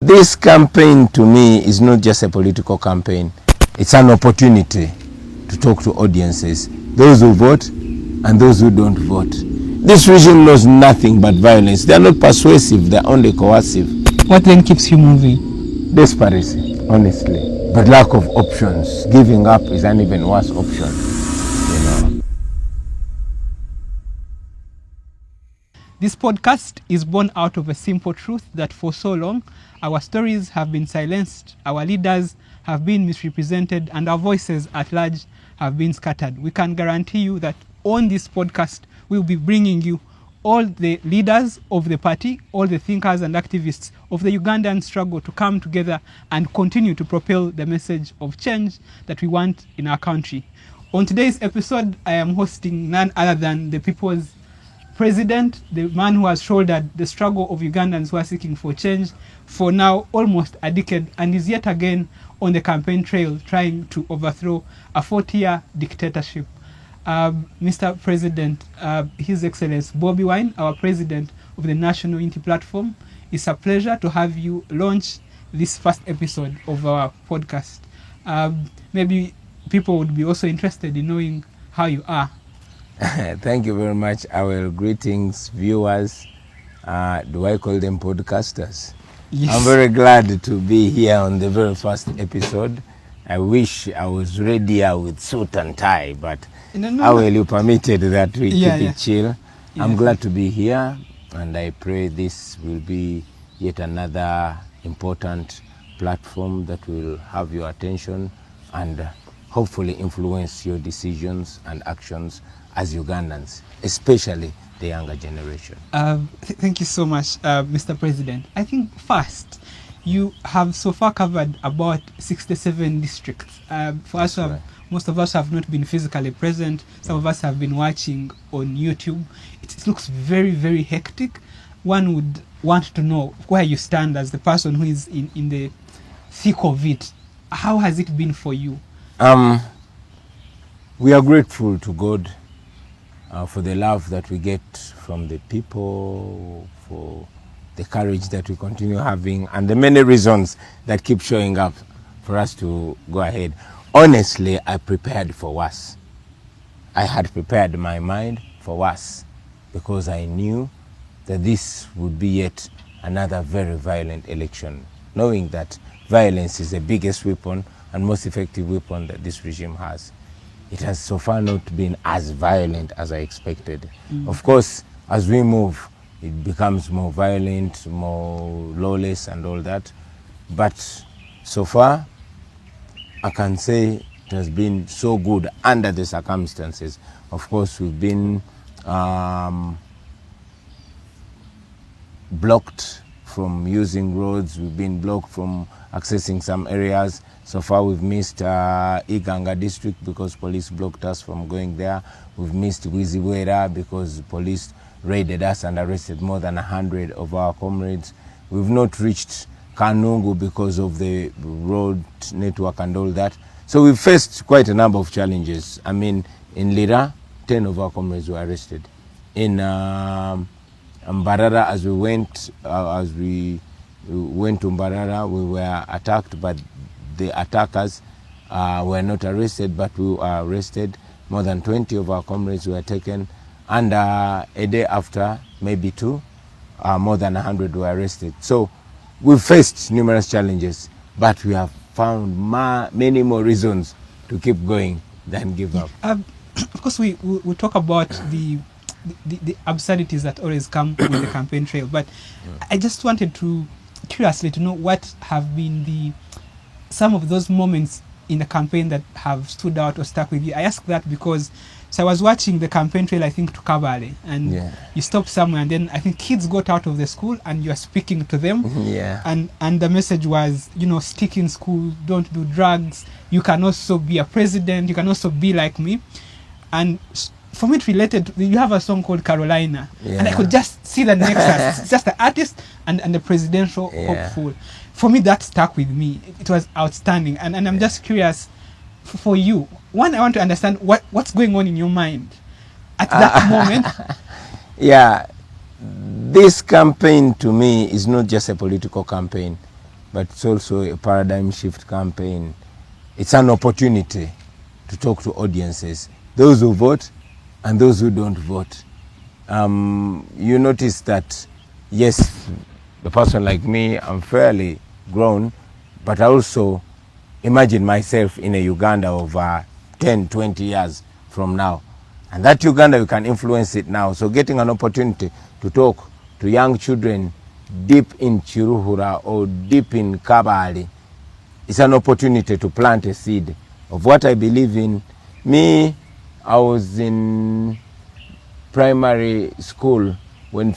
This campaign to me is not just a political campaign. It's an opportunity to talk to audiences, those who vote and those who don't vote. This regime knows nothing but violence. They are not persuasive, they are only coercive. What then keeps you moving? Desperation, honestly. But lack of options. Giving up is an even worse option, you know. This podcast is born out of a simple truth that for so long, our stories have been silenced, our leaders have been misrepresented, and our voices at large have been scattered. We can guarantee you that on this podcast, we'll be bringing you all the leaders of the party, all the thinkers and activists of the Ugandan struggle to come together and continue to propel the message of change that we want in our country. On today's episode, I am hosting none other than the people's president, the man who has shouldered the struggle of Ugandans who are seeking for change for now almost a decade and is yet again on the campaign trail trying to overthrow a 40-year dictatorship. Mr. President, His Excellency Bobi Wine, our president of the National Unity Platform, it's a pleasure to have you launch this first episode of our podcast. Maybe people would be also interested in knowing how you are. Thank you very much. Our greetings, viewers. Do I call them podcasters? Yes. I'm very glad to be here on the very first episode. I wish I was ready with suit and tie, but how will you permitted that we keep it chill? Yeah. I'm glad to be here, and I pray this will be yet another important platform that will have your attention and hopefully influence your decisions and actions as Ugandans, especially the younger generation. Thank you so much, Mr. President. I think first, you have so far covered about 67 districts. For us, most of us have not been physically present. Some of us have been watching on YouTube. It looks very, very hectic. One would want to know where you stand as the person who is in the thick of it. How has it been for you? We are grateful to God for the love that we get from the people, for the courage that we continue having, and the many reasons that keep showing up for us to go ahead. Honestly, I prepared for worse. I had prepared my mind for worse because I knew that this would be yet another very violent election, knowing that violence is the biggest weapon and most effective weapon that this regime has. It has so far not been as violent as I expected. Of course, as we move, it becomes more violent, more lawless and all that. But so far, I can say it has been so good under the circumstances. Of course, we've been blocked from using roads. We've been blocked from accessing some areas. So far, we've missed Uganda district because police blocked us from going there. We've missed Wiziwera because police raided us and arrested more than 100 of our comrades. We've not reached Kanungu because of the road network and all that. So we've faced quite a number of challenges. I mean, in Lira, 10 of our comrades were arrested. In Mbarara, as we went to Mbarara, we were attacked, but the attackers were not arrested, but we were arrested. More than 20 of our comrades were taken, and a day after, maybe two, more than 100 were arrested. So we've faced numerous challenges, but we have found many more reasons to keep going than give up. Of course, we talk about the absurdities that always come with the campaign trail, but I just wanted to, curiously, to know what have been some of those moments in the campaign that have stood out or stuck with you. I ask that because I was watching the campaign trail, I think, to Kabale, and you stopped somewhere, and then I think kids got out of the school and you are speaking to them. And the message was, stick in school, don't do drugs, you can also be a president, you can also be like me. And for me, it related, you have a song called Carolina, and I could just see the nexus. It's just the artist and the presidential hopeful. For me, that stuck with me. It was outstanding. And I'm just curious, for you, one, I want to understand what's going on in your mind at that moment. This campaign to me is not just a political campaign. but it's also a paradigm shift campaign. It's an opportunity to talk to audiences, those who vote and those who don't vote. You notice that, yes, the person like me, I'm fairly grown, but I also imagine myself in a Uganda of 10, 20 years from now. And that Uganda, you can influence it now. So getting an opportunity to talk to young children deep in Chiruhura or deep in Kabale, it's an opportunity to plant a seed of what I believe in. Me, I was in primary school when